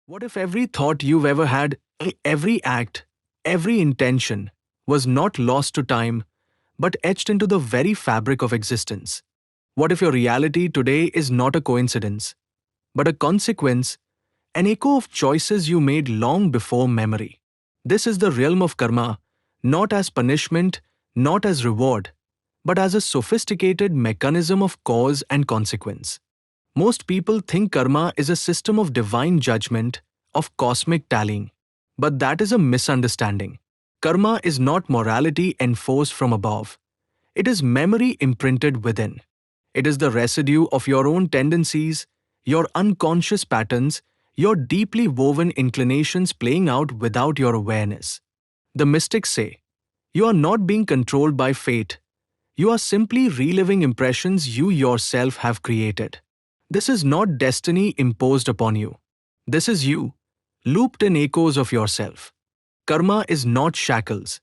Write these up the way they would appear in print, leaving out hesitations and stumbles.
What if every thought you've ever had, every act, every intention was not lost to time, but etched into the very fabric of existence? What if your reality today is not a coincidence, but a consequence, an echo of choices you made long before memory? This is the realm of karma, not as punishment, not as reward, but as a sophisticated mechanism of cause and consequence. Most people think karma is a system of divine judgment, of cosmic tallying. But that is a misunderstanding. Karma is not morality enforced from above. It is memory imprinted within. It is the residue of your own tendencies, your unconscious patterns, your deeply woven inclinations playing out without your awareness. The mystics say, you are not being controlled by fate. You are simply reliving impressions you yourself have created. This is not destiny imposed upon you. This is you, looped in echoes of yourself. Karma is not shackles.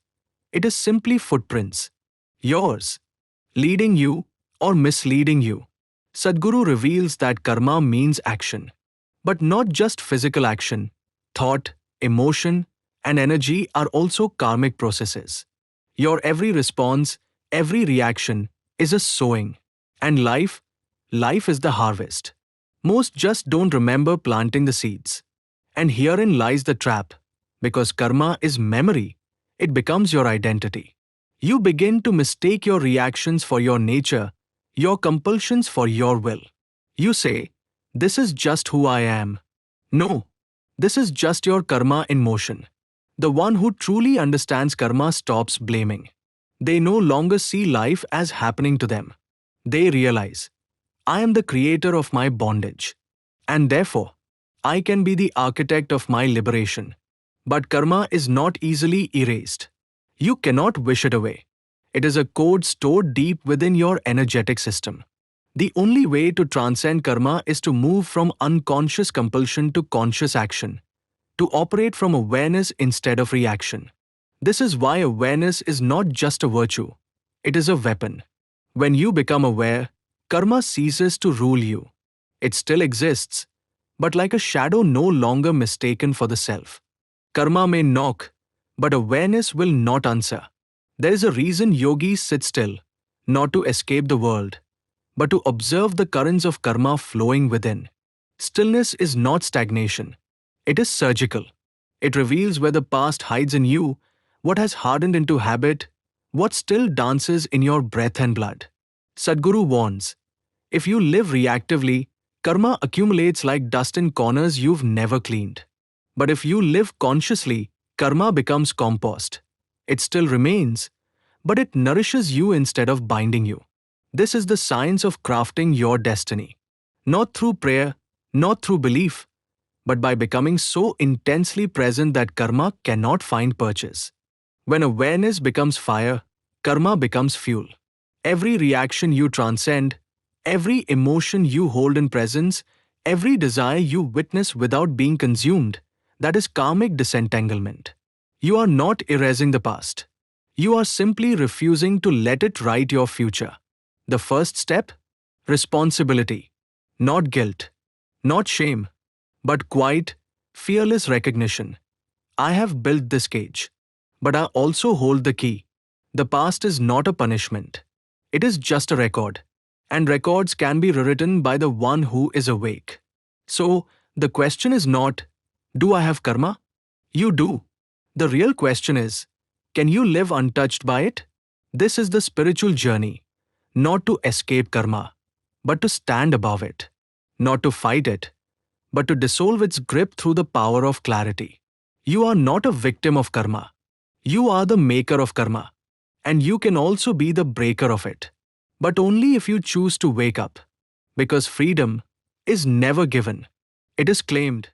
It is simply footprints. Yours, leading you or misleading you. Sadhguru reveals that karma means action. But not just physical action. Thought, emotion, and energy are also karmic processes. Your every response, every reaction is a sowing. And life is the harvest. Most just don't remember planting the seeds. And herein lies the trap. Because karma is memory, it becomes your identity. You begin to mistake your reactions for your nature, your compulsions for your will. You say, this is just who I am. No, this is just your karma in motion. The one who truly understands karma stops blaming. They no longer see life as happening to them. They realize, I am the creator of my bondage. And therefore, I can be the architect of my liberation. But karma is not easily erased. You cannot wish it away. It is a code stored deep within your energetic system. The only way to transcend karma is to move from unconscious compulsion to conscious action, to operate from awareness instead of reaction. This is why awareness is not just a virtue, it is a weapon. When you become aware, karma ceases to rule you. It still exists, but like a shadow no longer mistaken for the self. Karma may knock, but awareness will not answer. There is a reason yogis sit still, not to escape the world, but to observe the currents of karma flowing within. Stillness is not stagnation. It is surgical. It reveals where the past hides in you, what has hardened into habit, what still dances in your breath and blood. Sadhguru warns, if you live reactively, karma accumulates like dust in corners you've never cleaned. But if you live consciously, karma becomes compost. It still remains, but it nourishes you instead of binding you. This is the science of crafting your destiny. Not through prayer, not through belief, but by becoming so intensely present that karma cannot find purchase. When awareness becomes fire, karma becomes fuel. Every reaction you transcend, every emotion you hold in presence, every desire you witness without being consumed, that is karmic disentanglement. You are not erasing the past. You are simply refusing to let it write your future. The first step? Responsibility. Not guilt. Not shame. But quiet, fearless recognition. I have built this cage. But I also hold the key. The past is not a punishment. It is just a record. And records can be rewritten by the one who is awake. So, the question is not, do I have karma? You do. The real question is, can you live untouched by it? This is the spiritual journey. Not to escape karma, but to stand above it. Not to fight it, but to dissolve its grip through the power of clarity. You are not a victim of karma. You are the maker of karma. And you can also be the breaker of it. But only if you choose to wake up. Because freedom is never given. It is claimed.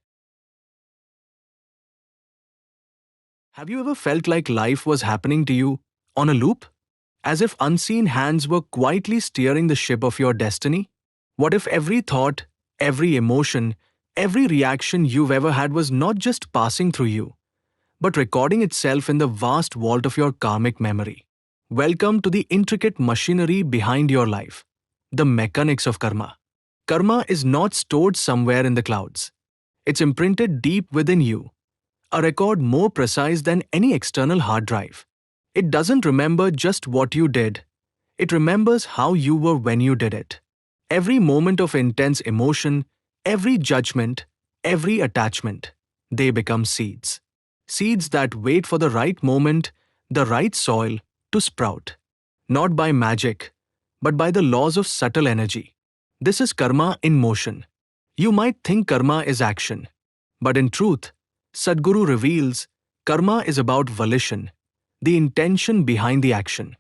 Have you ever felt like life was happening to you on a loop? As if unseen hands were quietly steering the ship of your destiny? What if every thought, every emotion, every reaction you've ever had was not just passing through you, but recording itself in the vast vault of your karmic memory? Welcome to the intricate machinery behind your life, the mechanics of karma. Karma is not stored somewhere in the clouds. It's imprinted deep within you, a record more precise than any external hard drive. It doesn't remember just what you did, it remembers how you were when you did it. Every moment of intense emotion, every judgment, every attachment, they become seeds. Seeds that wait for the right moment, the right soil to sprout. Not by magic, but by the laws of subtle energy. This is karma in motion. You might think karma is action, but in truth, Sadhguru reveals karma is about volition, the intention behind the action.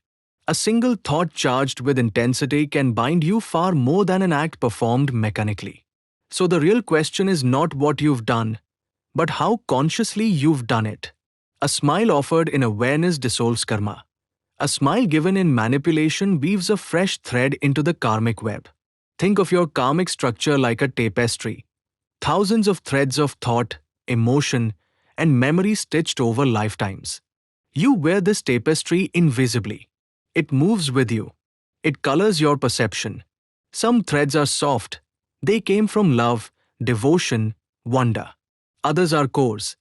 A single thought charged with intensity can bind you far more than an act performed mechanically. So the real question is not what you've done, but how consciously you've done it. A smile offered in awareness dissolves karma. A smile given in manipulation weaves a fresh thread into the karmic web. Think of your karmic structure like a tapestry. Thousands of threads of thought, emotion, and memory stitched over lifetimes. You wear this tapestry invisibly. It moves with you. It colors your perception. Some threads are soft. They came from love, devotion, wonder. Others are coarse,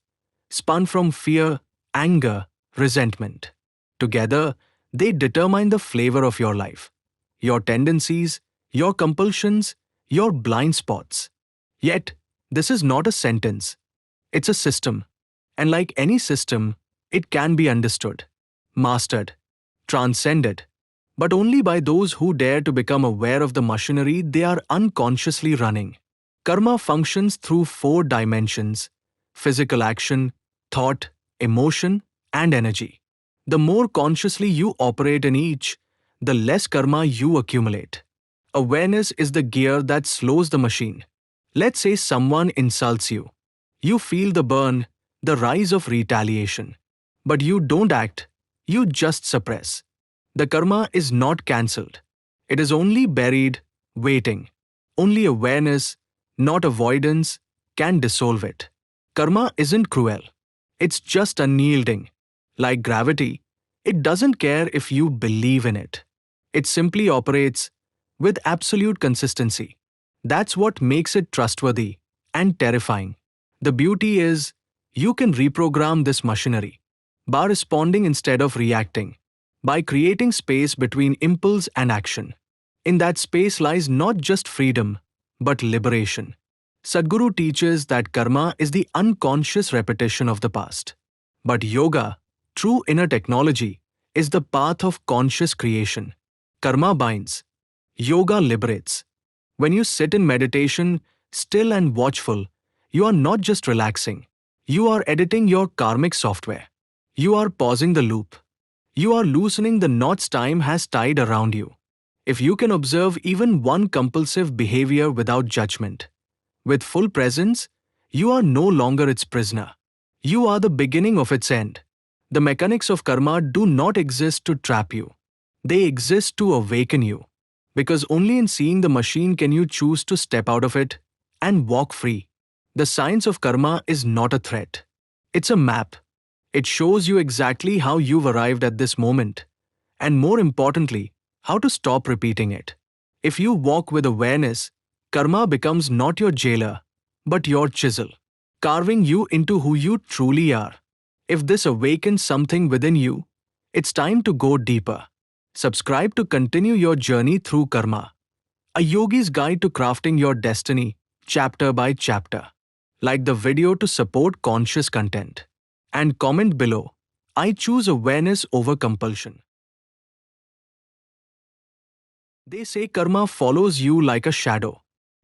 spun from fear, anger, resentment. Together, they determine the flavor of your life, your tendencies, your compulsions, your blind spots. Yet, this is not a sentence. It's a system. And like any system, it can be understood, mastered, transcended, but only by those who dare to become aware of the machinery they are unconsciously running. Karma functions through 4 dimensions: physical action, thought, emotion, and energy. The more consciously you operate in each, the less karma you accumulate. Awareness is the gear that slows the machine. Let's say someone insults you. You feel the burn, the rise of retaliation. But you don't act, you just suppress. The karma is not cancelled. It is only buried, waiting. Only awareness, not avoidance, can dissolve it. Karma isn't cruel. It's just unyielding. Like gravity, it doesn't care if you believe in it. It simply operates with absolute consistency. That's what makes it trustworthy and terrifying. The beauty is, you can reprogram this machinery by responding instead of reacting, by creating space between impulse and action. In that space lies not just freedom, but liberation. Sadhguru teaches that karma is the unconscious repetition of the past. But yoga, true inner technology, is the path of conscious creation. Karma binds. Yoga liberates. When you sit in meditation, still and watchful, you are not just relaxing. You are editing your karmic software. You are pausing the loop. You are loosening the knots time has tied around you. If you can observe even one compulsive behavior without judgment, with full presence, you are no longer its prisoner. You are the beginning of its end. The mechanics of karma do not exist to trap you. They exist to awaken you. Because only in seeing the machine can you choose to step out of it and walk free. The science of karma is not a threat. It's a map. It shows you exactly how you've arrived at this moment, and more importantly, how to stop repeating it. If you walk with awareness, karma becomes not your jailer, but your chisel, carving you into who you truly are. If this awakens something within you, it's time to go deeper. Subscribe to continue your journey through karma, a yogi's guide to crafting your destiny, chapter by chapter. Like the video to support conscious content. And comment below, I choose awareness over compulsion. They say karma follows you like a shadow.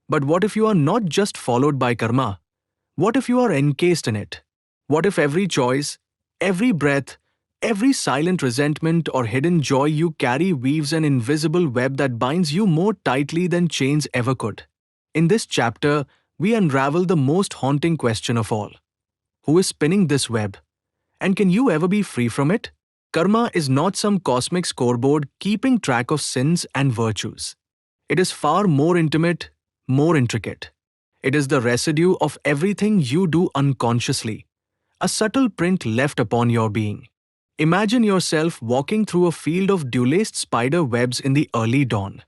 But what if you are not just followed by karma? What if you are encased in it? What if every choice, every breath, every silent resentment or hidden joy you carry weaves an invisible web that binds you more tightly than chains ever could? In this chapter, we unravel the most haunting question of all. Who is spinning this web? And can you ever be free from it? Karma is not some cosmic scoreboard keeping track of sins and virtues. It is far more intimate, more intricate. It is the residue of everything you do unconsciously, a subtle print left upon your being. Imagine yourself walking through a field of dulaced spider webs in the early dawn.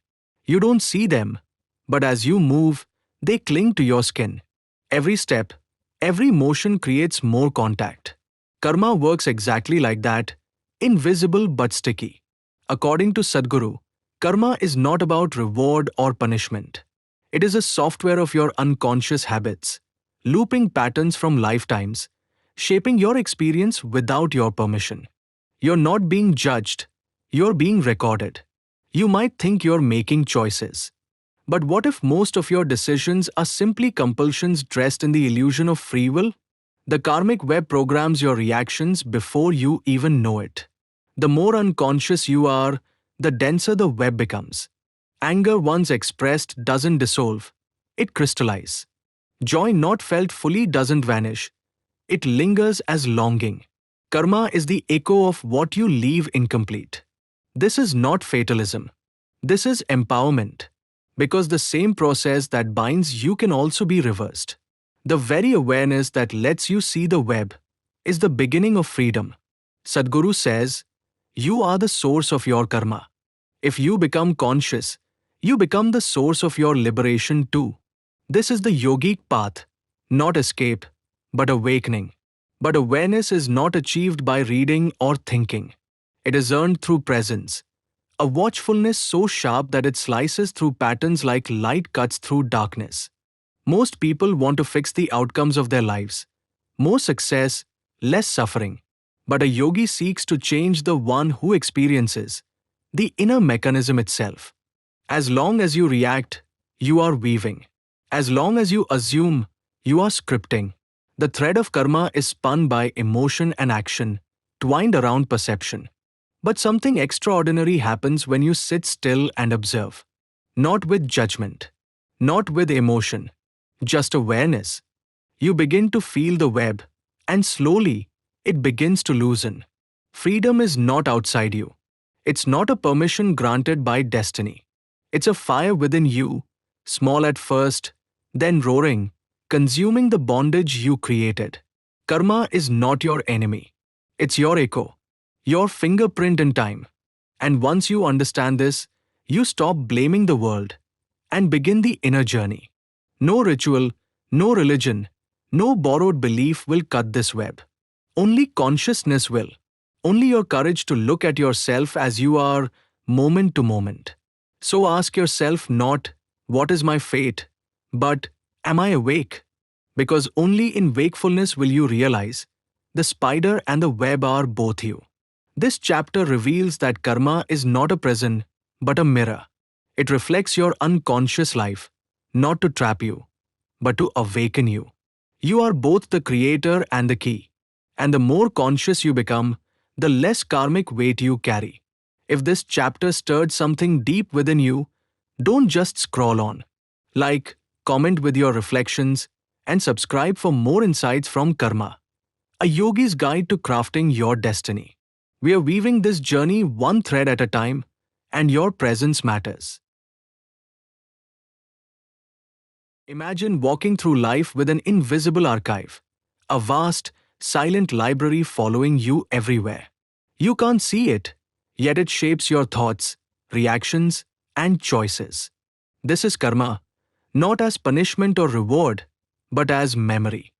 You don't see them, but as you move, they cling to your skin. Every step, Every motion creates more contact. Karma works exactly like that, invisible but sticky. According to Sadhguru, karma is not about reward or punishment. It is a software of your unconscious habits, looping patterns from lifetimes, shaping your experience without your permission. You're not being judged, you're being recorded. You might think you're making choices. But what if most of your decisions are simply compulsions dressed in the illusion of free will? The karmic web programs your reactions before you even know it. The more unconscious you are, the denser the web becomes. Anger once expressed doesn't dissolve, it crystallizes. Joy not felt fully doesn't vanish, it lingers as longing. Karma is the echo of what you leave incomplete. This is not fatalism. This is empowerment. Because the same process that binds you can also be reversed. The very awareness that lets you see the web is the beginning of freedom. Sadhguru says, you are the source of your karma. If you become conscious, you become the source of your liberation too. This is the yogic path, not escape, but awakening. But awareness is not achieved by reading or thinking. It is earned through presence. A watchfulness so sharp that it slices through patterns like light cuts through darkness. Most people want to fix the outcomes of their lives. More success, less suffering. But a yogi seeks to change the one who experiences the inner mechanism itself. As long as you react, you are weaving. As long as you assume, you are scripting. The thread of karma is spun by emotion and action, twined around perception. But something extraordinary happens when you sit still and observe. Not with judgment, not with emotion, just awareness. You begin to feel the web, and slowly, it begins to loosen. Freedom is not outside you. It's not a permission granted by destiny. It's a fire within you, small at first, then roaring, consuming the bondage you created. Karma is not your enemy. It's your echo, your fingerprint in time. And once you understand this, you stop blaming the world and begin the inner journey. No ritual, no religion, no borrowed belief will cut this web. Only consciousness will. Only your courage to look at yourself as you are, moment to moment. So ask yourself not, what is my fate, but, am I awake? Because only in wakefulness will you realize the spider and the web are both you. This chapter reveals that karma is not a prison, but a mirror. It reflects your unconscious life, not to trap you, but to awaken you. You are both the creator and the key. And the more conscious you become, the less karmic weight you carry. If this chapter stirred something deep within you, don't just scroll on. Like, comment with your reflections, and subscribe for more insights from Karma, a yogi's guide to crafting your destiny. We are weaving this journey one thread at a time, and your presence matters. Imagine walking through life with an invisible archive, a vast, silent library following you everywhere. You can't see it, yet it shapes your thoughts, reactions, and choices. This is karma, not as punishment or reward, but as memory.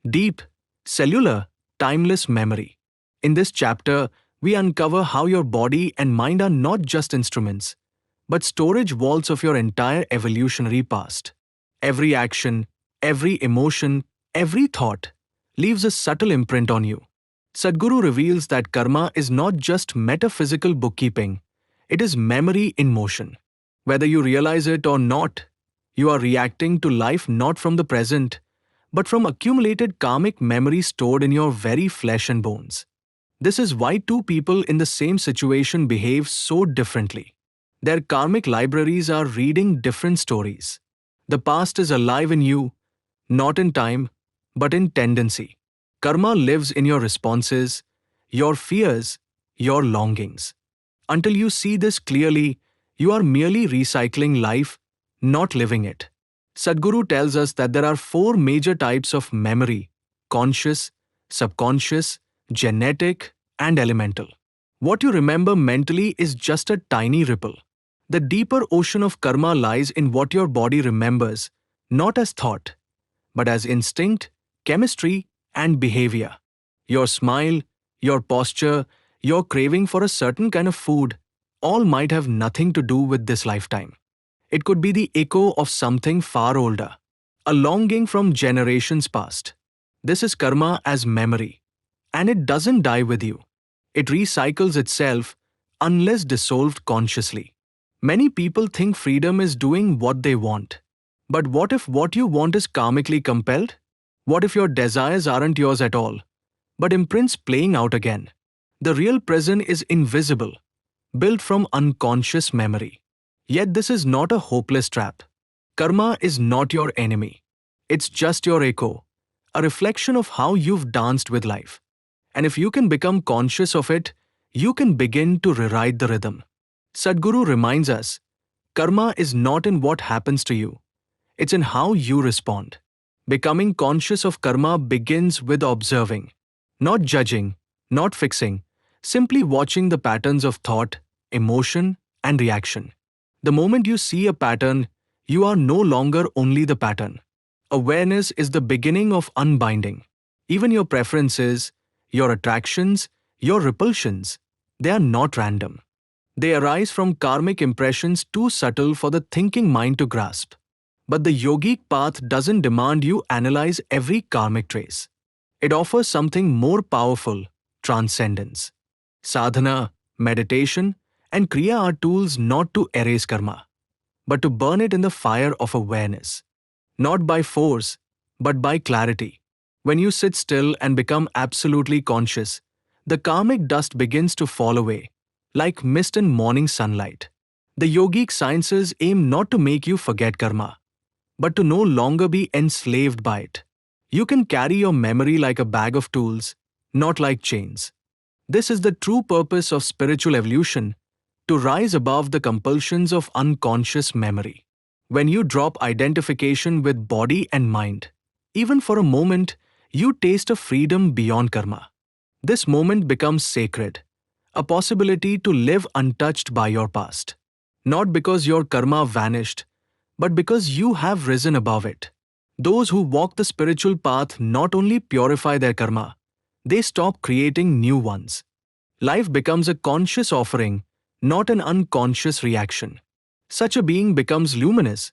Deep, cellular, timeless memory. In this chapter, we uncover how your body and mind are not just instruments, but storage vaults of your entire evolutionary past. Every action, every emotion, every thought leaves a subtle imprint on you. Sadhguru reveals that karma is not just metaphysical bookkeeping, it is memory in motion. Whether you realize it or not, you are reacting to life not from the present, but from accumulated karmic memory stored in your very flesh and bones. This is why two people in the same situation behave so differently. Their karmic libraries are reading different stories. The past is alive in you, not in time, but in tendency. Karma lives in your responses, your fears, your longings. Until you see this clearly, you are merely recycling life, not living it. Sadhguru tells us that there are four major types of memory: conscious, subconscious, genetic, and elemental. What you remember mentally is just a tiny ripple. The deeper ocean of karma lies in what your body remembers, not as thought, but as instinct, chemistry, and behavior. Your smile, your posture, your craving for a certain kind of food, all might have nothing to do with this lifetime. It could be the echo of something far older, a longing from generations past. This is karma as memory, and it doesn't die with you. It recycles itself unless dissolved consciously. Many people think freedom is doing what they want. But what if what you want is karmically compelled? What if your desires aren't yours at all, but imprints playing out again? The real prison is invisible, built from unconscious memory. Yet this is not a hopeless trap. Karma is not your enemy. It's just your echo, a reflection of how you've danced with life. And if you can become conscious of it, you can begin to rewrite the rhythm. Sadhguru reminds us, karma is not in what happens to you, it's in how you respond. Becoming conscious of karma begins with observing, not judging, not fixing, simply watching the patterns of thought, emotion, and reaction. The moment you see a pattern, you are no longer only the pattern. Awareness is the beginning of unbinding. Even your preferences, your attractions, your repulsions, they are not random. They arise from karmic impressions too subtle for the thinking mind to grasp. But the yogic path doesn't demand you analyze every karmic trace. It offers something more powerful, transcendence. Sadhana, meditation, and kriya are tools not to erase karma, but to burn it in the fire of awareness. Not by force, but by clarity. When you sit still and become absolutely conscious, the karmic dust begins to fall away, like mist in morning sunlight. The yogic sciences aim not to make you forget karma, but to no longer be enslaved by it. You can carry your memory like a bag of tools, not like chains. This is the true purpose of spiritual evolution, to rise above the compulsions of unconscious memory. When you drop identification with body and mind, even for a moment, you taste a freedom beyond karma. This moment becomes sacred, a possibility to live untouched by your past. Not because your karma vanished, but because you have risen above it. Those who walk the spiritual path not only purify their karma, they stop creating new ones. Life becomes a conscious offering, not an unconscious reaction. Such a being becomes luminous,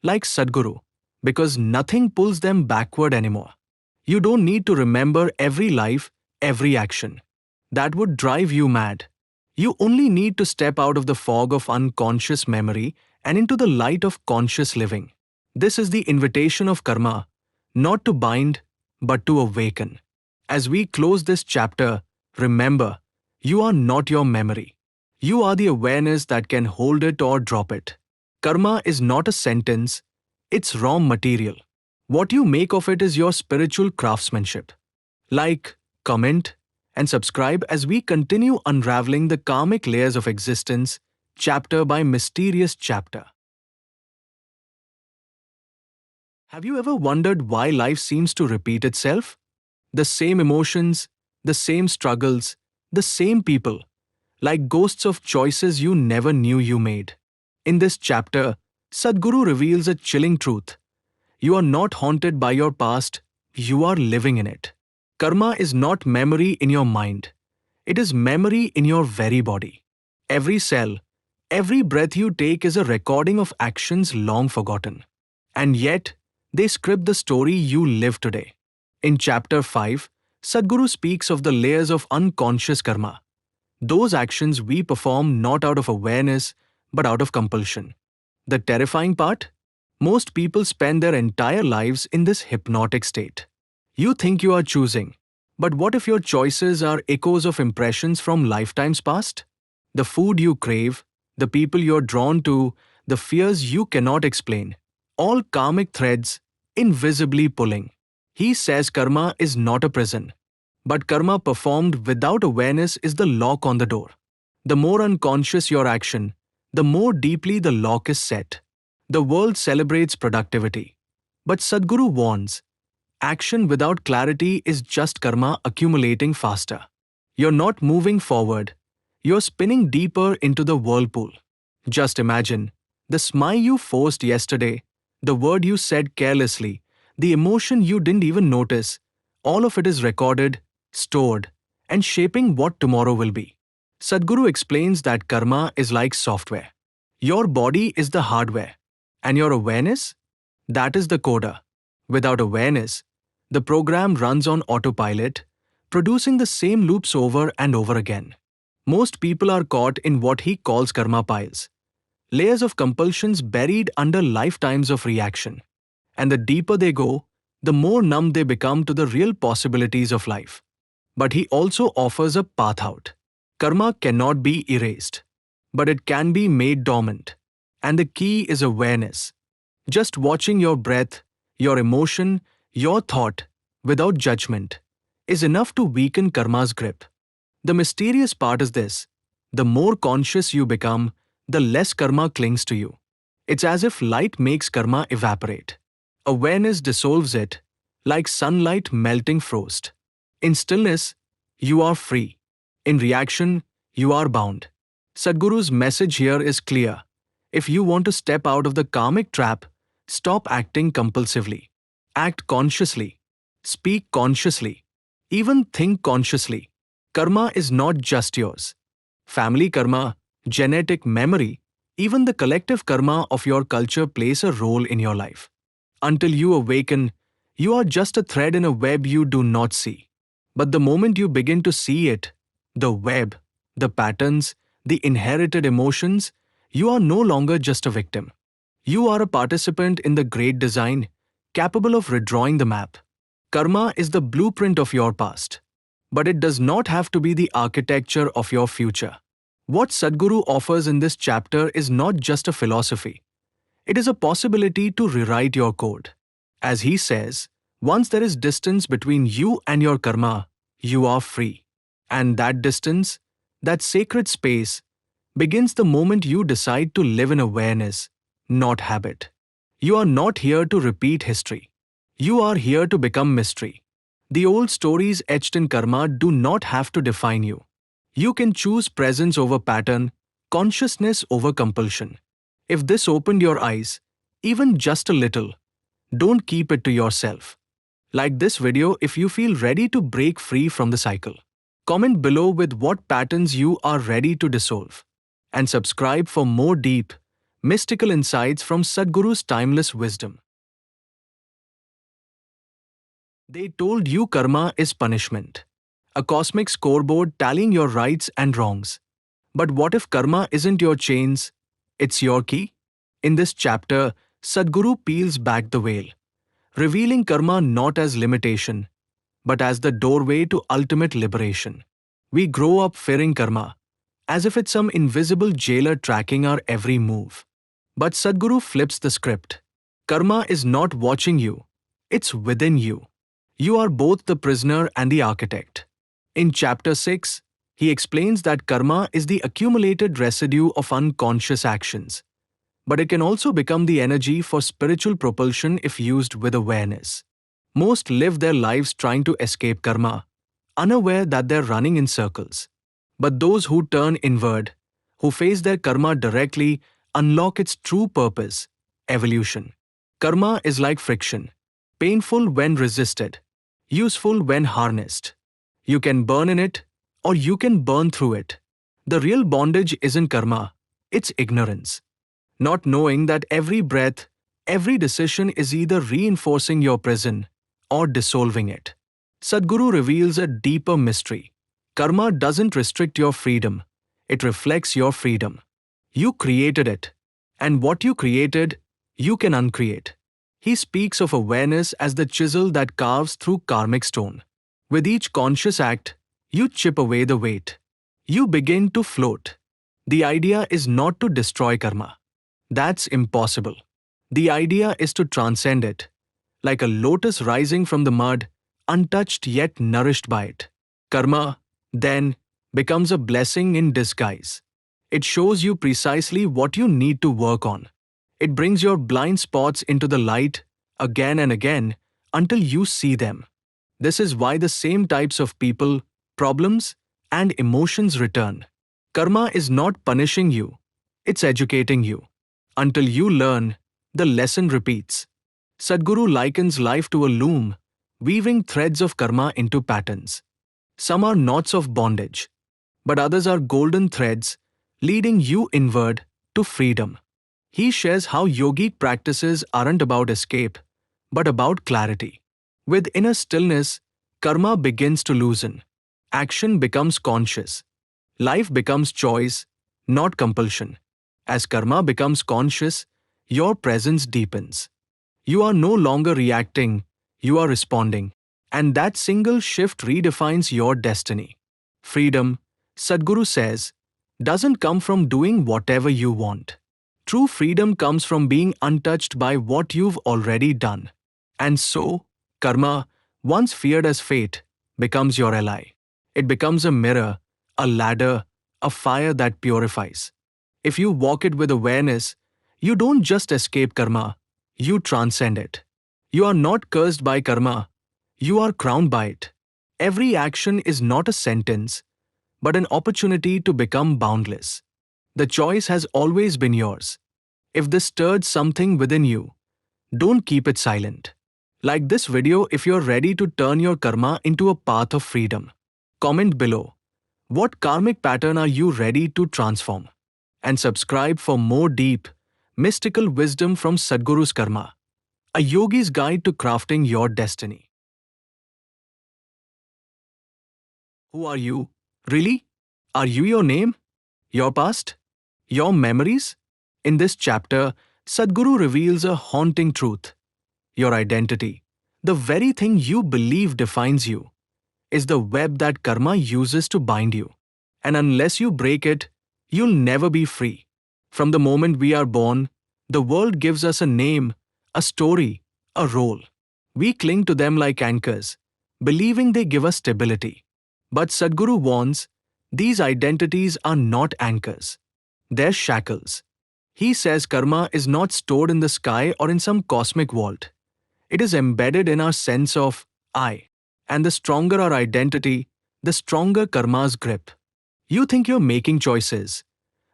like Sadhguru, because nothing pulls them backward anymore. You don't need to remember every life, every action. That would drive you mad. You only need to step out of the fog of unconscious memory and into the light of conscious living. This is the invitation of karma, not to bind, but to awaken. As we close this chapter, remember, you are not your memory. You are the awareness that can hold it or drop it. Karma is not a sentence, it's raw material. What you make of it is your spiritual craftsmanship. Like, comment, and subscribe as we continue unraveling the karmic layers of existence, chapter by mysterious chapter. Have you ever wondered why life seems to repeat itself? The same emotions, the same struggles, the same people, like ghosts of choices you never knew you made. In this chapter, Sadhguru reveals a chilling truth. You are not haunted by your past, you are living in it. Karma is not memory in your mind. It is memory in your very body. Every cell, every breath you take is a recording of actions long forgotten. And yet, they script the story you live today. In chapter 5, Sadhguru speaks of the layers of unconscious karma. Those actions we perform not out of awareness, but out of compulsion. The terrifying part? Most people spend their entire lives in this hypnotic state. You think you are choosing, but what if your choices are echoes of impressions from lifetimes past? The food you crave, the people you're drawn to, the fears you cannot explain, all karmic threads, invisibly pulling. He says karma is not a prison, but karma performed without awareness is the lock on the door. The more unconscious your action, the more deeply the lock is set. The world celebrates productivity, but Sadhguru warns, action without clarity is just karma accumulating faster. You're not moving forward, you're spinning deeper into the whirlpool. Just imagine, the smile you forced yesterday, the word you said carelessly, the emotion you didn't even notice, all of it is recorded, stored, and shaping what tomorrow will be. Sadhguru explains that karma is like software. Your body is the hardware, and your awareness? That is the coder. Without awareness, the program runs on autopilot, producing the same loops over and over again. Most people are caught in what he calls karma piles, layers of compulsions buried under lifetimes of reaction. And the deeper they go, the more numb they become to the real possibilities of life. But he also offers a path out. Karma cannot be erased, but it can be made dormant. And the key is awareness. Just watching your breath, your emotion, your thought, without judgment, is enough to weaken karma's grip. The mysterious part is this: the more conscious you become, the less karma clings to you. It's as if light makes karma evaporate. Awareness dissolves it, like sunlight melting frost. In stillness, you are free. In reaction, you are bound. Sadhguru's message here is clear. If you want to step out of the karmic trap, stop acting compulsively. Act consciously. Speak consciously. Even think consciously. Karma is not just yours. Family karma, genetic memory, even the collective karma of your culture plays a role in your life. Until you awaken, you are just a thread in a web you do not see. But the moment you begin to see it, the web, the patterns, the inherited emotions, you are no longer just a victim. You are a participant in the great design, capable of redrawing the map. Karma is the blueprint of your past, but it does not have to be the architecture of your future. What Sadhguru offers in this chapter is not just a philosophy. It is a possibility to rewrite your code. As he says, once there is distance between you and your karma, you are free. And that distance, that sacred space, begins the moment you decide to live in awareness, not habit. You are not here to repeat history. You are here to become mystery. The old stories etched in karma do not have to define you. You can choose presence over pattern, consciousness over compulsion. If this opened your eyes, even just a little, don't keep it to yourself. Like this video if you feel ready to break free from the cycle. Comment below with what patterns you are ready to dissolve. And subscribe for more deep, mystical insights from Sadhguru's timeless wisdom. They told you karma is punishment, a cosmic scoreboard tallying your rights and wrongs. But what if karma isn't your chains, it's your key? In this chapter, Sadhguru peels back the veil, revealing karma not as limitation, but as the doorway to ultimate liberation. We grow up fearing karma, as if it's some invisible jailer tracking our every move. But Sadhguru flips the script. Karma is not watching you, it's within you. You are both the prisoner and the architect. In chapter 6, he explains that karma is the accumulated residue of unconscious actions, but it can also become the energy for spiritual propulsion if used with awareness. Most live their lives trying to escape karma, unaware that they're running in circles. But those who turn inward, who face their karma directly, unlock its true purpose, evolution. Karma is like friction, painful when resisted, useful when harnessed. You can burn in it, or you can burn through it. The real bondage isn't karma, it's ignorance. Not knowing that every breath, every decision is either reinforcing your prison or dissolving it. Sadhguru reveals a deeper mystery. Karma doesn't restrict your freedom, it reflects your freedom. You created it, and what you created, you can uncreate. He speaks of awareness as the chisel that carves through karmic stone. With each conscious act, you chip away the weight. You begin to float. The idea is not to destroy karma. That's impossible. The idea is to transcend it, like a lotus rising from the mud, untouched yet nourished by it. Karma, then, becomes a blessing in disguise. It shows you precisely what you need to work on. It brings your blind spots into the light again and again until you see them. This is why the same types of people, problems, and emotions return. Karma is not punishing you, it's educating you. Until you learn, the lesson repeats. Sadhguru likens life to a loom, weaving threads of karma into patterns. Some are knots of bondage, but others are golden threads, leading you inward to freedom. He shares how yogic practices aren't about escape, but about clarity. With inner stillness, karma begins to loosen. Action becomes conscious. Life becomes choice, not compulsion. As karma becomes conscious, your presence deepens. You are no longer reacting, you are responding. And that single shift redefines your destiny. Freedom, Sadhguru says, doesn't come from doing whatever you want. True freedom comes from being untouched by what you've already done. And so, karma, once feared as fate, becomes your ally. It becomes a mirror, a ladder, a fire that purifies. If you walk it with awareness, you don't just escape karma, you transcend it. You are not cursed by karma, you are crowned by it. Every action is not a sentence, but an opportunity to become boundless. The choice has always been yours. If this stirred something within you, don't keep it silent. Like this video if you're ready to turn your karma into a path of freedom. Comment below. What karmic pattern are you ready to transform? And subscribe for more deep, mystical wisdom from Sadhguru's Karma, a yogi's guide to crafting your destiny. Who are you? Really? Are you your name? Your past? Your memories? In this chapter, Sadhguru reveals a haunting truth. Your identity, the very thing you believe defines you, is the web that karma uses to bind you. And unless you break it, you'll never be free. From the moment we are born, the world gives us a name, a story, a role. We cling to them like anchors, believing they give us stability. But Sadhguru warns, these identities are not anchors. They're shackles. He says karma is not stored in the sky or in some cosmic vault. It is embedded in our sense of I. And the stronger our identity, the stronger karma's grip. You think you're making choices,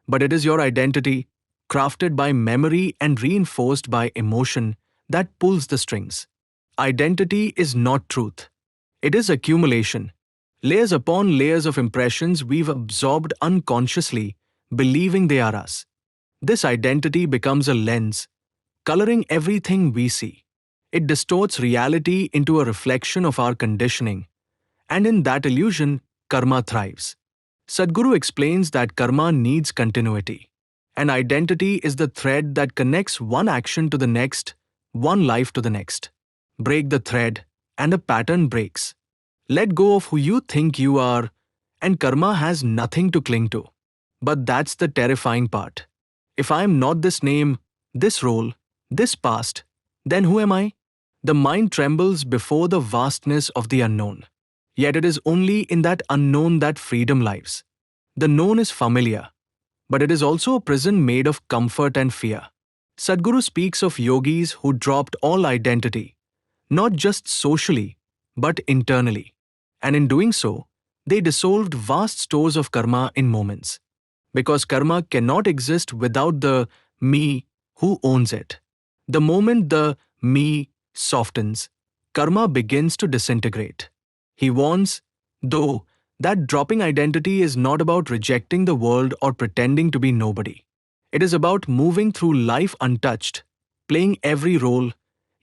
but it is your identity, crafted by memory and reinforced by emotion, that pulls the strings. Identity is not truth. It is accumulation. Layers upon layers of impressions we've absorbed unconsciously, believing they are us. This identity becomes a lens, coloring everything we see. It distorts reality into a reflection of our conditioning, and in that illusion, karma thrives. Sadhguru explains that karma needs continuity. An identity is the thread that connects one action to the next, one life to the next. Break the thread, and a pattern breaks. Let go of who you think you are, and karma has nothing to cling to. But that's the terrifying part. If I am not this name, this role, this past, then who am I? The mind trembles before the vastness of the unknown. Yet it is only in that unknown that freedom lies. The known is familiar, but it is also a prison made of comfort and fear. Sadhguru speaks of yogis who dropped all identity, not just socially, but internally. And in doing so, they dissolved vast stores of karma in moments. Because karma cannot exist without the me who owns it. The moment the me softens, karma begins to disintegrate. He warns, though, that dropping identity is not about rejecting the world or pretending to be nobody. It is about moving through life untouched, playing every role,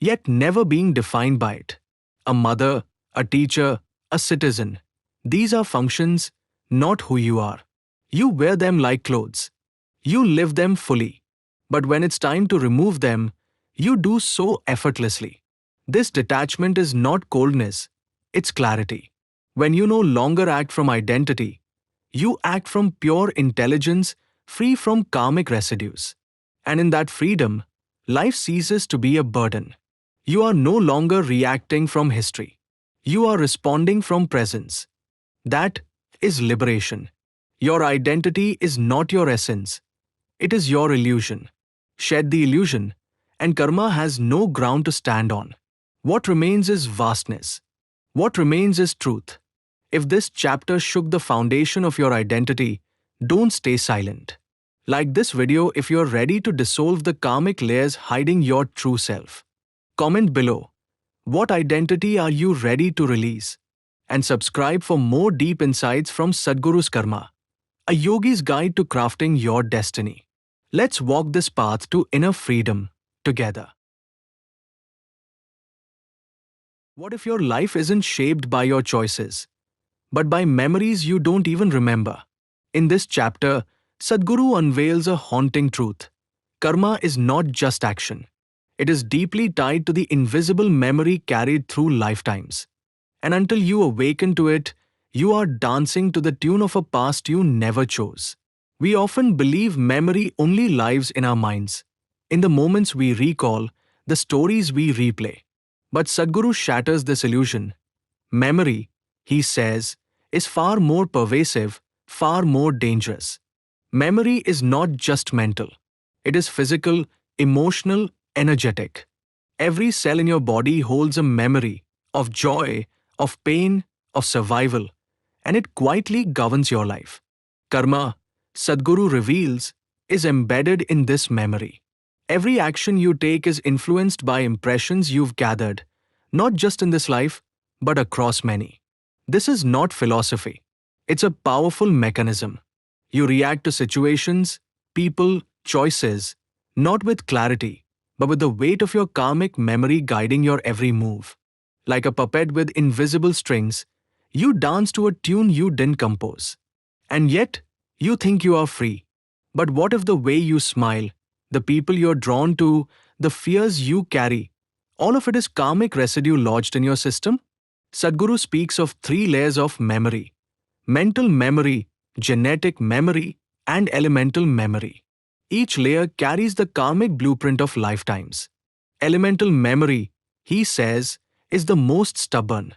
yet never being defined by it. A mother, a teacher, a citizen. These are functions, not who you are. You wear them like clothes. You live them fully. But when it's time to remove them, you do so effortlessly. This detachment is not coldness, it's clarity. When you no longer act from identity, you act from pure intelligence, free from karmic residues. And in that freedom, life ceases to be a burden. You are no longer reacting from history. You are responding from presence. That is liberation. Your identity is not your essence. It is your illusion. Shed the illusion, and karma has no ground to stand on. What remains is vastness. What remains is truth. If this chapter shook the foundation of your identity, don't stay silent. Like this video if you're ready to dissolve the karmic layers hiding your true self. Comment below. What identity are you ready to release? And subscribe for more deep insights from Sadhguru's Karma, a yogi's guide to crafting your destiny. Let's walk this path to inner freedom together. What if your life isn't shaped by your choices, but by memories you don't even remember? In this chapter, Sadhguru unveils a haunting truth. Karma is not just action. It is deeply tied to the invisible memory carried through lifetimes. And until you awaken to it, you are dancing to the tune of a past you never chose. We often believe memory only lives in our minds, in the moments we recall, the stories we replay. But Sadhguru shatters this illusion. Memory, he says, is far more pervasive, far more dangerous. Memory is not just mental. It is physical, emotional, energetic. Every cell in your body holds a memory of joy, of pain, of survival, and it quietly governs your life. Karma, Sadhguru reveals, is embedded in this memory. Every action you take is influenced by impressions you've gathered, not just in this life, but across many. This is not philosophy. It's a powerful mechanism. You react to situations, people, choices, not with clarity, but with the weight of your karmic memory guiding your every move. Like a puppet with invisible strings, you dance to a tune you didn't compose. And yet, you think you are free. But what if the way you smile, the people you're drawn to, the fears you carry, all of it is karmic residue lodged in your system? Sadhguru speaks of three layers of memory: mental memory, genetic memory, and elemental memory. Each layer carries the karmic blueprint of lifetimes. Elemental memory, he says, is the most stubborn.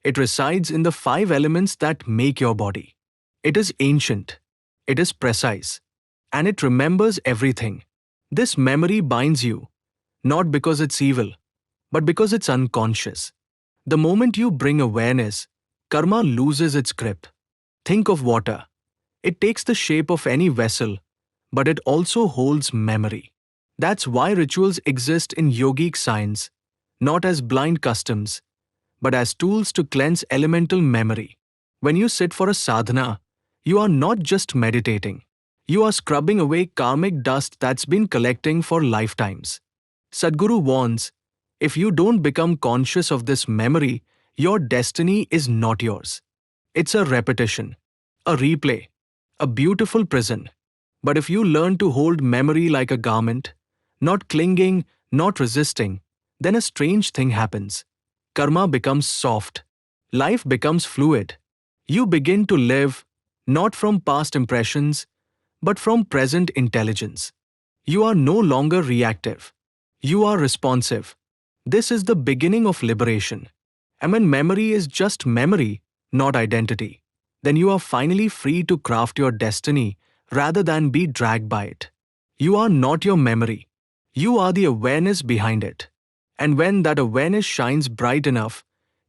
It resides in the five elements that make your body. It is ancient, it is precise, and it remembers everything. This memory binds you, not because it's evil, but because it's unconscious. The moment you bring awareness, karma loses its grip. Think of water. It takes the shape of any vessel, but it also holds memory. That's why rituals exist in yogic science, not as blind customs, but as tools to cleanse elemental memory. When you sit for a sadhana, you are not just meditating. You are scrubbing away karmic dust that's been collecting for lifetimes. Sadhguru warns, if you don't become conscious of this memory, your destiny is not yours. It's a repetition, a replay, a beautiful prison. But if you learn to hold memory like a garment, not clinging, not resisting, then a strange thing happens. Karma becomes soft. Life becomes fluid. You begin to live, not from past impressions, but from present intelligence. You are no longer reactive. You are responsive. This is the beginning of liberation. And when memory is just memory, not identity, then you are finally free to craft your destiny rather than be dragged by it. You are not your memory. You are the awareness behind it. And when that awareness shines bright enough,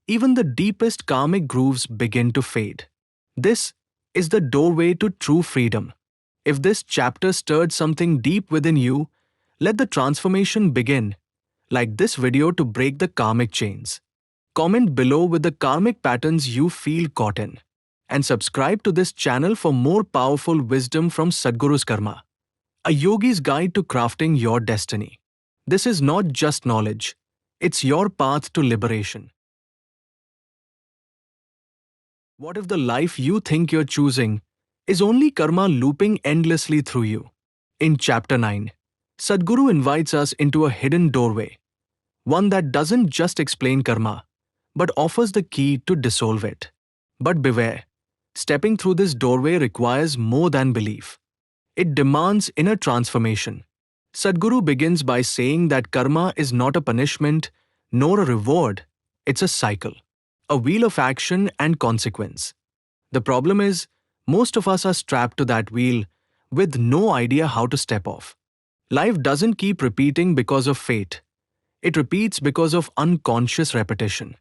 even the deepest karmic grooves begin to fade. This is the doorway to true freedom. If this chapter stirred something deep within you, let the transformation begin. Like this video to break the karmic chains. Comment below with the karmic patterns you feel caught in. And subscribe to this channel for more powerful wisdom from Sadhguru's Karma, a yogi's guide to crafting your destiny. This is not just knowledge, it's your path to liberation. What if the life you think you're choosing is only karma looping endlessly through you? In Chapter 9, Sadhguru invites us into a hidden doorway, one that doesn't just explain karma, but offers the key to dissolve it. But beware, stepping through this doorway requires more than belief. It demands inner transformation. Sadhguru begins by saying that karma is not a punishment nor a reward, it's a cycle, a wheel of action and consequence. The problem is, most of us are strapped to that wheel with no idea how to step off. Life doesn't keep repeating because of fate. It repeats because of unconscious repetition.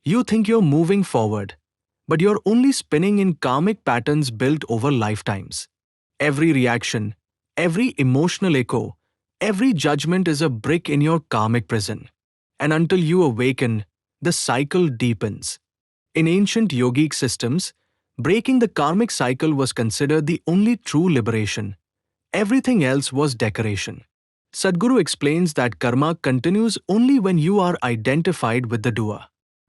You think you're moving forward, but you're only spinning in karmic patterns built over lifetimes. Every reaction, every emotional echo, every judgment is a brick in your karmic prison. And until you awaken, the cycle deepens. In ancient yogic systems, breaking the karmic cycle was considered the only true liberation. Everything else was decoration. Sadhguru explains that karma continues only when you are identified with the doer.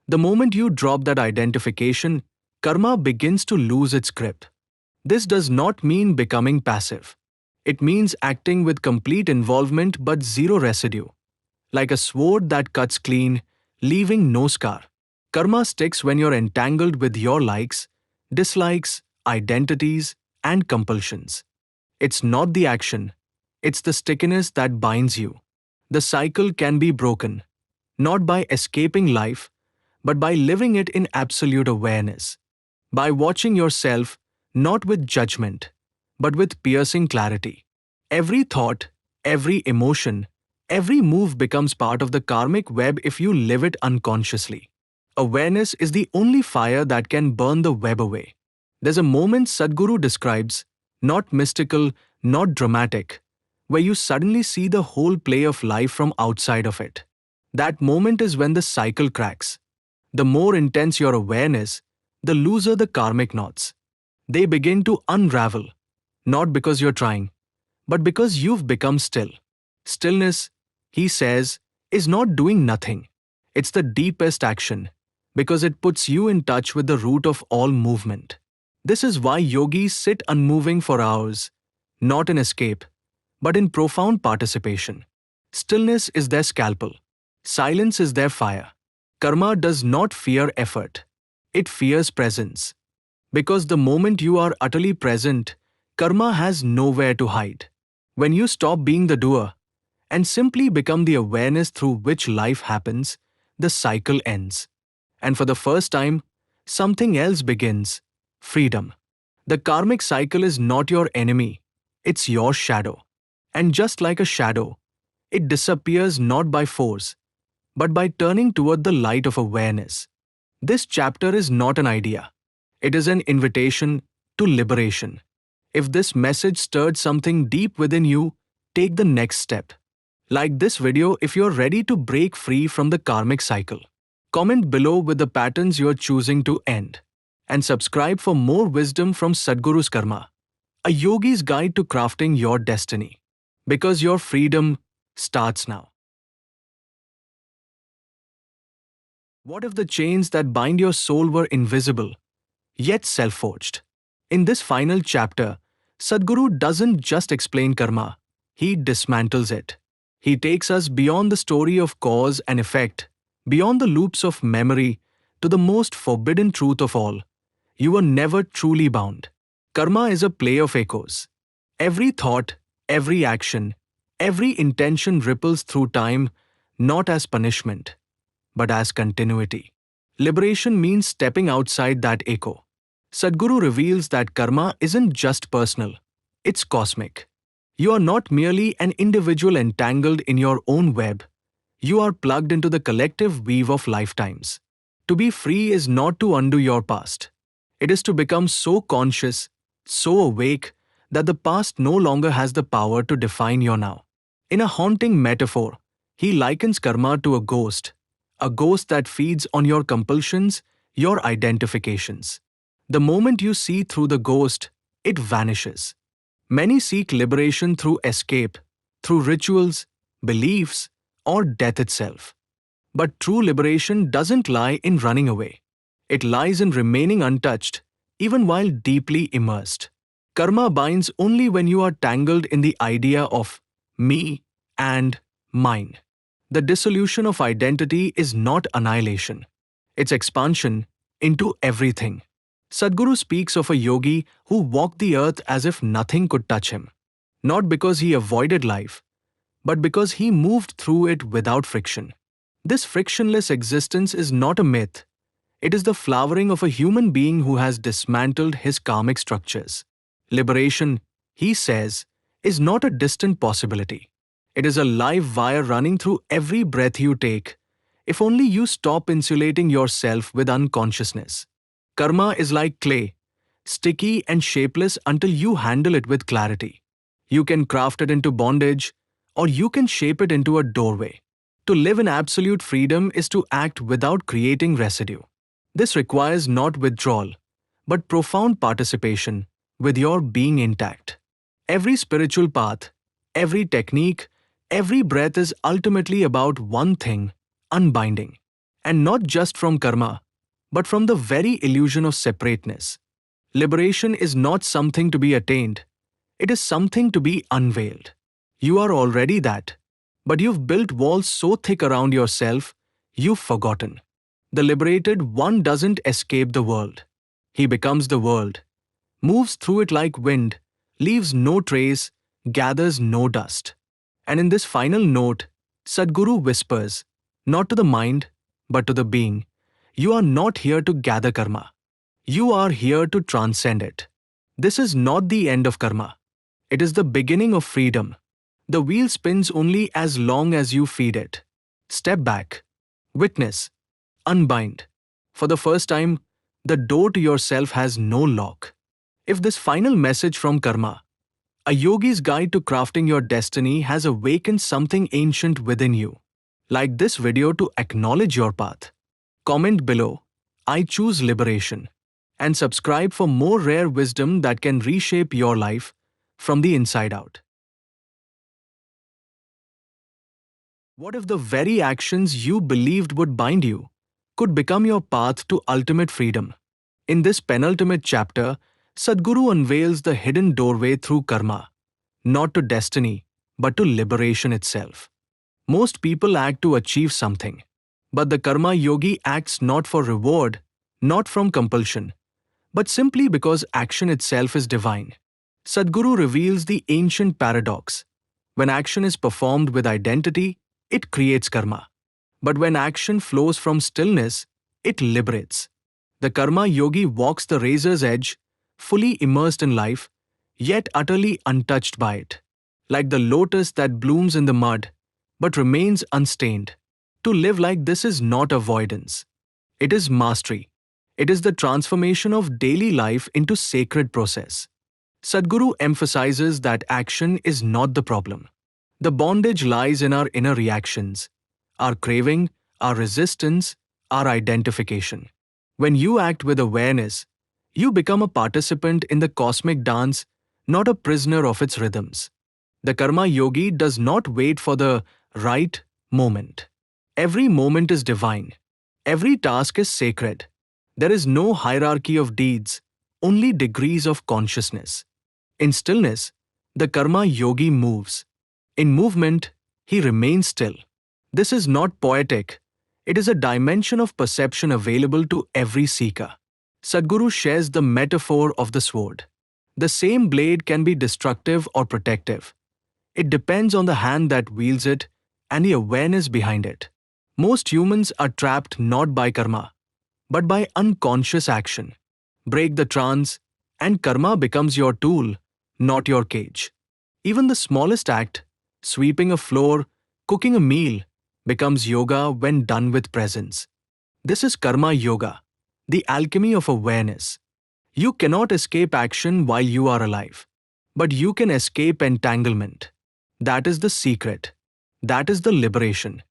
The moment you drop that identification, karma begins to lose its grip. This does not mean becoming passive. It means acting with complete involvement but zero residue. Like a sword that cuts clean, leaving no scar. Karma sticks when you're entangled with your likes, dislikes, identities, and compulsions. It's not the action, it's the stickiness that binds you. The cycle can be broken, not by escaping life, but by living it in absolute awareness. By watching yourself, not with judgment, but with piercing clarity. Every thought, every emotion, every move becomes part of the karmic web if you live it unconsciously. Awareness is the only fire that can burn the web away. There's a moment Sadhguru describes, not mystical, not dramatic, where you suddenly see the whole play of life from outside of it. That moment is when the cycle cracks. The more intense your awareness, the looser the karmic knots. They begin to unravel, not because you're trying, but because you've become still. Stillness, he says, is not doing nothing. It's the deepest action, because it puts you in touch with the root of all movement. This is why yogis sit unmoving for hours, not in escape, but in profound participation. Stillness is their scalpel. Silence is their fire. Karma does not fear effort. It fears presence. Because the moment you are utterly present, karma has nowhere to hide. When you stop being the doer and simply become the awareness through which life happens, the cycle ends. And for the first time, something else begins: freedom. The karmic cycle is not your enemy, it's your shadow. And just like a shadow, it disappears not by force, but by turning toward the light of awareness. This chapter is not an idea. It is an invitation to liberation. If this message stirred something deep within you, take the next step. Like this video if you're ready to break free from the karmic cycle. Comment below with the patterns you're choosing to end. And subscribe for more wisdom from Sadhguru's Karma, a yogi's guide to crafting your destiny. Because your freedom starts now. What if the chains that bind your soul were invisible, yet self-forged? In this final chapter, Sadhguru doesn't just explain karma, he dismantles it. He takes us beyond the story of cause and effect, beyond the loops of memory, to the most forbidden truth of all. You were never truly bound. Karma is a play of echoes. Every thought, every action, every intention ripples through time, not as punishment, but as continuity. Liberation means stepping outside that echo. Sadhguru reveals that karma isn't just personal, it's cosmic. You are not merely an individual entangled in your own web, you are plugged into the collective weave of lifetimes. To be free is not to undo your past. It is to become so conscious, so awake, that the past no longer has the power to define your now. In a haunting metaphor, he likens karma to a ghost that feeds on your compulsions, your identifications. The moment you see through the ghost, it vanishes. Many seek liberation through escape, through rituals, beliefs, or death itself. But true liberation doesn't lie in running away. It lies in remaining untouched, even while deeply immersed. Karma binds only when you are tangled in the idea of me and mine. The dissolution of identity is not annihilation. It's expansion into everything. Sadhguru speaks of a yogi who walked the earth as if nothing could touch him. Not because he avoided life, but because he moved through it without friction. This frictionless existence is not a myth. It is the flowering of a human being who has dismantled his karmic structures. Liberation, he says, is not a distant possibility. It is a live wire running through every breath you take, if only you stop insulating yourself with unconsciousness. Karma is like clay, sticky and shapeless until you handle it with clarity. You can craft it into bondage, or you can shape it into a doorway. To live in absolute freedom is to act without creating residue. This requires not withdrawal, but profound participation with your being intact. Every spiritual path, every technique, every breath is ultimately about one thing: unbinding. And not just from karma, but from the very illusion of separateness. Liberation is not something to be attained, it is something to be unveiled. You are already that, but you've built walls so thick around yourself, you've forgotten. The liberated one doesn't escape the world. He becomes the world, moves through it like wind, leaves no trace, gathers no dust. And in this final note, Sadhguru whispers, not to the mind, but to the being, you are not here to gather karma. You are here to transcend it. This is not the end of karma. It is the beginning of freedom. The wheel spins only as long as you feed it. Step back. Witness. Unbind. For the first time, the door to yourself has no lock. If this final message from karma, a yogi's guide to crafting your destiny, has awakened something ancient within you, like this video to acknowledge your path. Comment below, I choose liberation, and subscribe for more rare wisdom that can reshape your life from the inside out. What if the very actions you believed would bind you could become your path to ultimate freedom? In this penultimate chapter, Sadhguru unveils the hidden doorway through karma, not to destiny, but to liberation itself. Most people act to achieve something, but the karma yogi acts not for reward, not from compulsion, but simply because action itself is divine. Sadhguru reveals the ancient paradox. When action is performed with identity, it creates karma. But when action flows from stillness, it liberates. The karma yogi walks the razor's edge, fully immersed in life, yet utterly untouched by it. Like the lotus that blooms in the mud, but remains unstained. To live like this is not avoidance. It is mastery. It is the transformation of daily life into sacred process. Sadhguru emphasizes that action is not the problem. The bondage lies in our inner reactions, our craving, our resistance, our identification. When you act with awareness, you become a participant in the cosmic dance, not a prisoner of its rhythms. The karma yogi does not wait for the right moment. Every moment is divine. Every task is sacred. There is no hierarchy of deeds, only degrees of consciousness. In stillness, the karma yogi moves. In movement, he remains still. This is not poetic. It is a dimension of perception available to every seeker. Sadhguru shares the metaphor of the sword. The same blade can be destructive or protective. It depends on the hand that wields it and the awareness behind it. Most humans are trapped not by karma, but by unconscious action. Break the trance, and karma becomes your tool, not your cage. Even the smallest act, sweeping a floor, cooking a meal, becomes yoga when done with presence. This is karma yoga, the alchemy of awareness. You cannot escape action while you are alive, but you can escape entanglement. That is the secret. That is the liberation.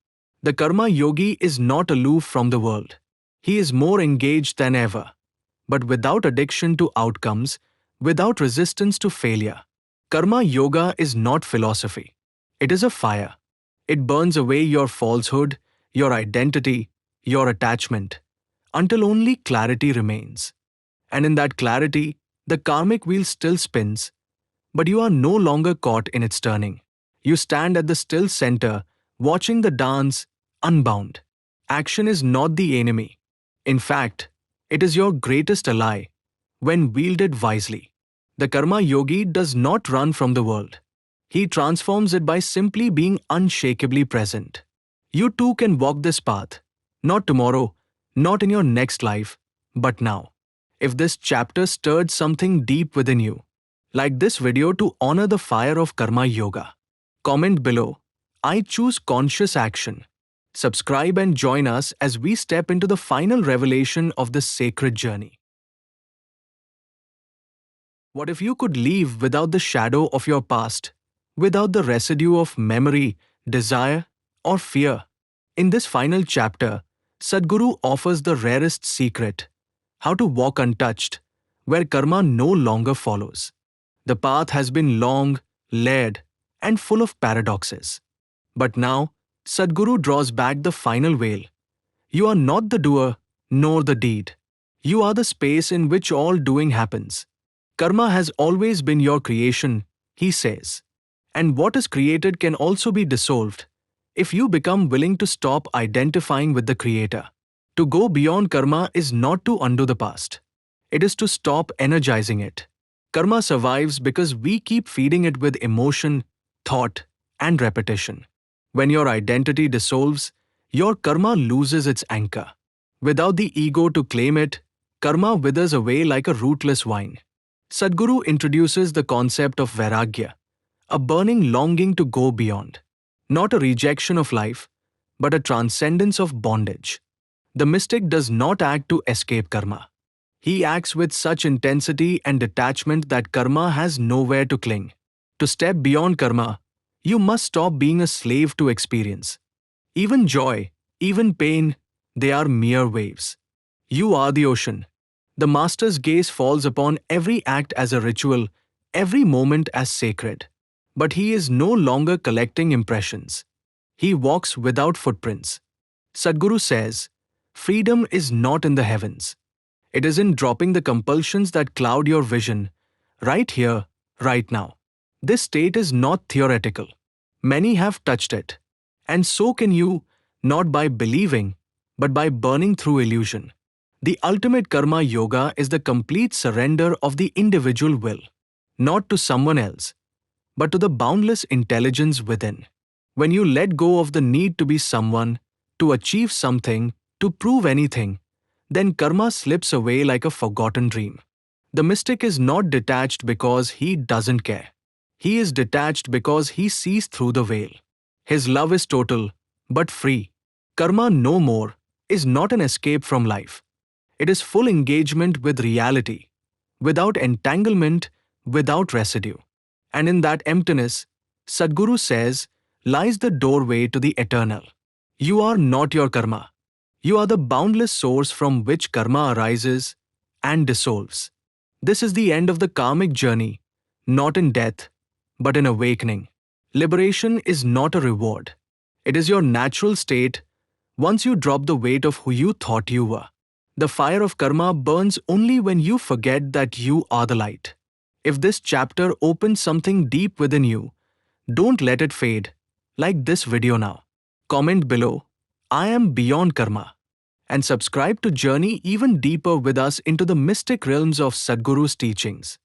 The karma yogi is not aloof from the world. He is more engaged than ever, but without addiction to outcomes, without resistance to failure. Karma yoga is not philosophy. It is a fire. It burns away your falsehood, your identity, your attachment, until only clarity remains. And in that clarity, the karmic wheel still spins, but you are no longer caught in its turning. You stand at the still center, watching the dance, unbound. Action is not the enemy. In fact, it is your greatest ally, when wielded wisely. The karma yogi does not run from the world. He transforms it by simply being unshakably present. You too can walk this path, not tomorrow, not in your next life, but now. If this chapter stirred something deep within you, like this video to honor the fire of karma yoga. Comment below, I choose conscious action. Subscribe and join us as we step into the final revelation of this sacred journey. What if you could leave without the shadow of your past, without the residue of memory, desire, or fear? In this final chapter, Sadhguru offers the rarest secret: how to walk untouched, where karma no longer follows. The path has been long, layered, and full of paradoxes. But now, Sadhguru draws back the final veil. You are not the doer, nor the deed. You are the space in which all doing happens. Karma has always been your creation, he says. And what is created can also be dissolved if you become willing to stop identifying with the Creator. To go beyond karma is not to undo the past. It is to stop energizing it. Karma survives because we keep feeding it with emotion, thought, and repetition. When your identity dissolves, your karma loses its anchor. Without the ego to claim it, karma withers away like a rootless vine. Sadhguru introduces the concept of vairagya, a burning longing to go beyond. Not a rejection of life, but a transcendence of bondage. The mystic does not act to escape karma. He acts with such intensity and detachment that karma has nowhere to cling. To step beyond karma, you must stop being a slave to experience. Even joy, even pain, they are mere waves. You are the ocean. The master's gaze falls upon every act as a ritual, every moment as sacred. But he is no longer collecting impressions. He walks without footprints. Sadhguru says, freedom is not in the heavens. It is in dropping the compulsions that cloud your vision, right here, right now. This state is not theoretical. Many have touched it. And so can you, not by believing, but by burning through illusion. The ultimate karma yoga is the complete surrender of the individual will, not to someone else, but to the boundless intelligence within. When you let go of the need to be someone, to achieve something, to prove anything, then karma slips away like a forgotten dream. The mystic is not detached because he doesn't care. He is detached because he sees through the veil. His love is total, but free. Karma no more is not an escape from life. It is full engagement with reality, without entanglement, without residue. And in that emptiness, Sadhguru says, lies the doorway to the eternal. You are not your karma. You are the boundless source from which karma arises and dissolves. This is the end of the karmic journey, not in death, but in awakening. Liberation is not a reward. It is your natural state once you drop the weight of who you thought you were. The fire of karma burns only when you forget that you are the light. If this chapter opens something deep within you, don't let it fade, like this video now. Comment below, I am beyond karma, and subscribe to journey even deeper with us into the mystic realms of Sadhguru's teachings.